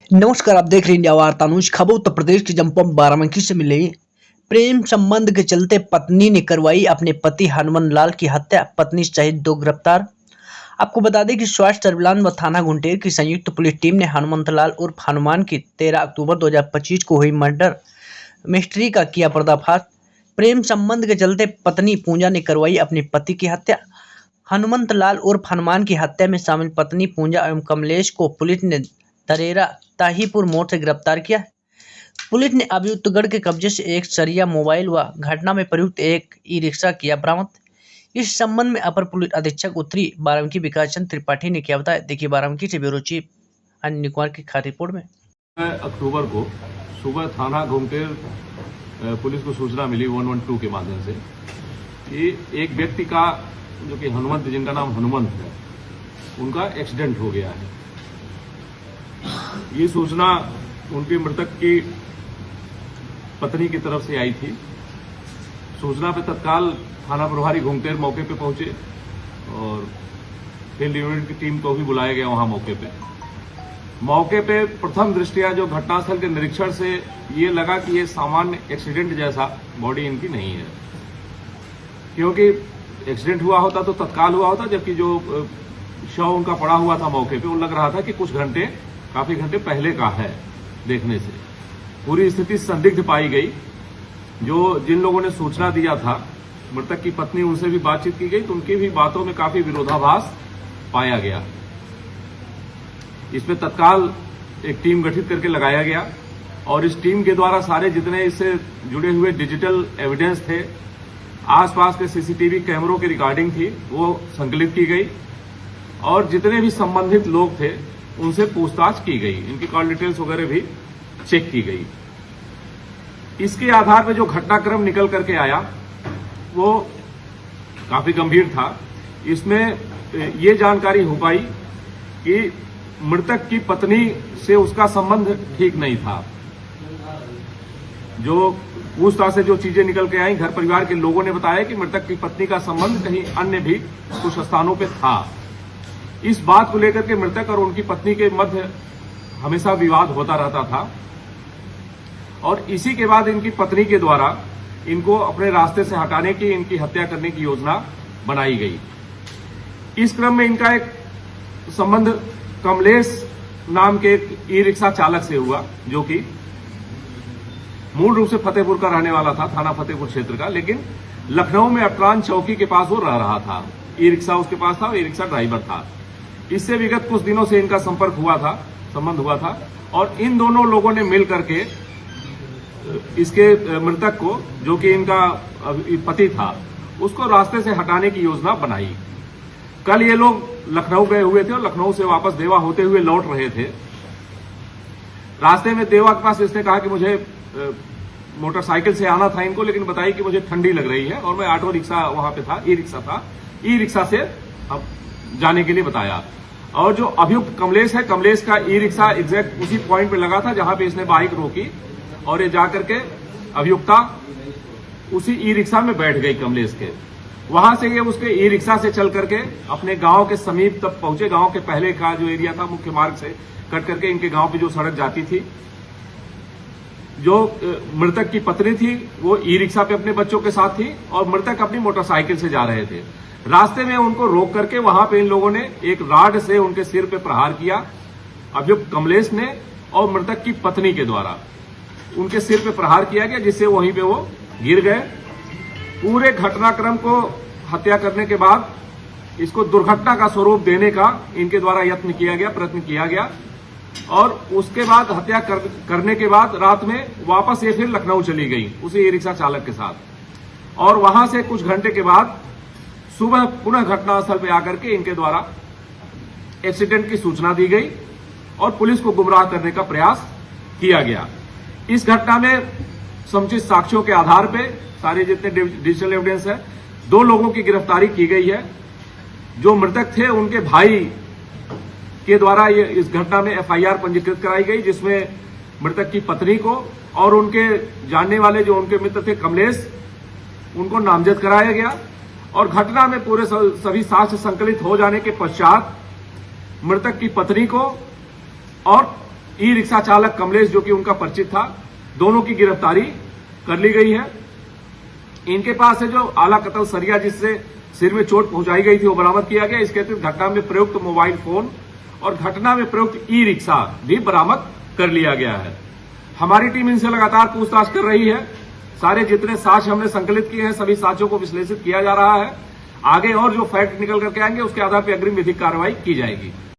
नमस्कार, आप देख रहे हैं इंडिया वार्ता न्यूज। खबर उत्तर प्रदेश के जम्पम बाराबंकी से मिली। प्रेम संबंध के चलते पत्नी ने करवाई अपने पति हनुमान लाल की हत्या, पत्नी सहित 2 गिरफ्तार। आपको बता दें कि स्वास्थ्य सर्विलांस व थाना गुंटेर की संयुक्त पुलिस टीम ने हनुमंत लाल उर्फ हनुमान की 13 अक्टूबर 2025 को हुई मर्डर मिस्ट्री का किया पर्दाफाश। प्रेम संबंध के चलते पत्नी पूजा ने करवाई अपने पति की हत्या। हनुमंत लाल उर्फ हनुमान की हत्या में शामिल पत्नी पूजा एवं कमलेश को पुलिस ने तरेरा ताहीपुर मोड़ से गिरफ्तार किया। पुलिस ने अभियुक्तगढ़ के कब्जे से एक सरिया मोबाइल व घटना में प्रयुक्त एक ई रिक्शा किया बरामद। इस संबंध में अपर पुलिस अधीक्षक उत्तरी बाराबंकी विकास चंद्र त्रिपाठी ने क्या बताया, देखिए बाराबंकी से ब्यूरो चीफ अनिल कुमार की खास रिपोर्ट में। अक्टूबर को सुबह थाना घुमटेर पुलिस को सूचना मिली 112 के माध्यम से कि एक व्यक्ति का जो कि हनुमंत, जिनका नाम हनुमंत है, उनका एक्सीडेंट हो गया है। ये सूचना उनके मृतक की पत्नी की तरफ से आई थी। सूचना पे तत्काल थाना प्रभारी घुमटेर मौके पे पहुंचे और फील्ड यूनिट की टीम को भी बुलाया गया वहां मौके पे प्रथम दृष्टया जो घटनास्थल के निरीक्षण से ये लगा कि ये सामान्य एक्सीडेंट जैसा बॉडी इनकी नहीं है, क्योंकि एक्सीडेंट हुआ होता तो तत्काल हुआ होता, जबकि जो शव उनका पड़ा हुआ था मौके पे, वो लग रहा था कि काफी घंटे पहले का है। देखने से पूरी स्थिति संदिग्ध पाई गई। जिन लोगों ने सूचना दिया था मृतक की पत्नी, उनसे भी बातचीत की गई तो उनकी भी बातों में काफी विरोधाभास पाया गया। इसमें तत्काल एक टीम गठित करके लगाया गया और इस टीम के द्वारा सारे जितने इससे जुड़े हुए डिजिटल एविडेंस थे, आसपास के सीसीटीवी कैमरों की रिकॉर्डिंग थी, वो संकलित की गई और जितने भी संबंधित लोग थे उनसे पूछताछ की गई। इनकी कॉल डिटेल्स वगैरह भी चेक की गई। इसके आधार पर जो घटनाक्रम निकल करके आया वो काफी गंभीर था। इसमें ये जानकारी हो पाई कि मृतक की पत्नी से उसका संबंध ठीक नहीं था। जो पूछताछ से जो चीजें निकल के आई, घर परिवार के लोगों ने बताया कि मृतक की पत्नी का संबंध कहीं अन्य भी कुछ स्थानों पे था। इस बात को लेकर के मृतक और उनकी पत्नी के मध्य हमेशा विवाद होता रहता था और इसी के बाद इनकी पत्नी के द्वारा इनको अपने रास्ते से हटाने की, इनकी हत्या करने की योजना बनाई गई। इस क्रम में इनका एक संबंध कमलेश नाम के एक ई रिक्शा चालक से हुआ, जो कि मूल रूप से फतेहपुर का रहने वाला था, थाना फतेहपुर क्षेत्र का, लेकिन लखनऊ में अटरान चौकी के पास वो रह रहा था। ई रिक्शा उसके पास था, ई रिक्शा ड्राइवर था। इससे विगत कुछ दिनों से इनका संबंध हुआ था और इन दोनों लोगों ने मिल करके इसके मृतक को, जो कि इनका पति था, उसको रास्ते से हटाने की योजना बनाई। कल ये लोग लखनऊ गए हुए थे और लखनऊ से वापस देवा होते हुए लौट रहे थे। रास्ते में देवा के पास इसने कहा कि मुझे मोटरसाइकिल से आना था इनको, लेकिन बताई कि मुझे ठंडी लग रही है और मैं ऑटो रिक्शा वहां पे था, ई रिक्शा था, ई रिक्शा से अब जाने के लिए बताया। और जो अभियुक्त कमलेश है, कमलेश का ई रिक्शा एग्जैक्ट उसी पॉइंट पे लगा था जहां पे इसने बाइक रोकी और ये जाकर के अभियुक्ता उसी ई रिक्शा में बैठ गई कमलेश के। वहां से ये उसके ई रिक्शा से चल करके अपने गांव के समीप तक पहुंचे। गांव के पहले का जो एरिया था, मुख्य मार्ग से कट करके इनके गांव पे जो सड़क जाती थी, जो मृतक की पत्नी थी वो ई रिक्शा पे अपने बच्चों के साथ थी और मृतक अपनी मोटरसाइकिल से जा रहे थे। रास्ते में उनको रोक करके वहां पे इन लोगों ने एक राड से उनके सिर पे प्रहार किया, अभियुक्त कमलेश ने और मृतक की पत्नी के द्वारा उनके सिर पे प्रहार किया गया, जिससे वहीं पे वो गिर गए। पूरे घटनाक्रम को हत्या करने के बाद इसको दुर्घटना का स्वरूप देने का इनके द्वारा प्रयत्न किया गया और उसके बाद हत्या करने के बाद रात में वापस ये फिर लखनऊ चली गई उसी ई रिक्शा चालक के साथ और वहां से कुछ घंटे के बाद सुबह पुनः घटनास्थल पर आकर के इनके द्वारा एक्सीडेंट की सूचना दी गई और पुलिस को गुमराह करने का प्रयास किया गया। इस घटना में समुचित साक्ष्यों के आधार पर सारे जितने डिजिटल एविडेंस है, 2 लोगों की गिरफ्तारी की गई है। जो मृतक थे उनके भाई के द्वारा ये इस घटना में एफआईआर पंजीकृत कराई गई, जिसमें मृतक की पत्नी को और उनके जानने वाले जो उनके मित्र थे कमलेश, उनको नामजद कराया गया और घटना में पूरे सभी साक्ष्य संकलित हो जाने के पश्चात मृतक की पत्नी को और ई रिक्शा चालक कमलेश जो कि उनका परिचित था, दोनों की गिरफ्तारी कर ली गई है। इनके पास से जो आला कतल सरिया जिससे सिर में चोट पहुंचाई गई थी वो बरामद किया गया। इसके अतिरिक्त घटना में प्रयुक्त मोबाइल फोन और घटना में प्रयुक्त ई रिक्शा भी बरामद कर लिया गया है। हमारी टीम इनसे लगातार पूछताछ कर रही है। सारे जितने साक्ष्य हमने संकलित किए हैं सभी साक्ष्यों को विश्लेषित किया जा रहा है। आगे और जो फैक्ट निकल करके आएंगे उसके आधार पर अग्रिम विधिक कार्रवाई की जाएगी।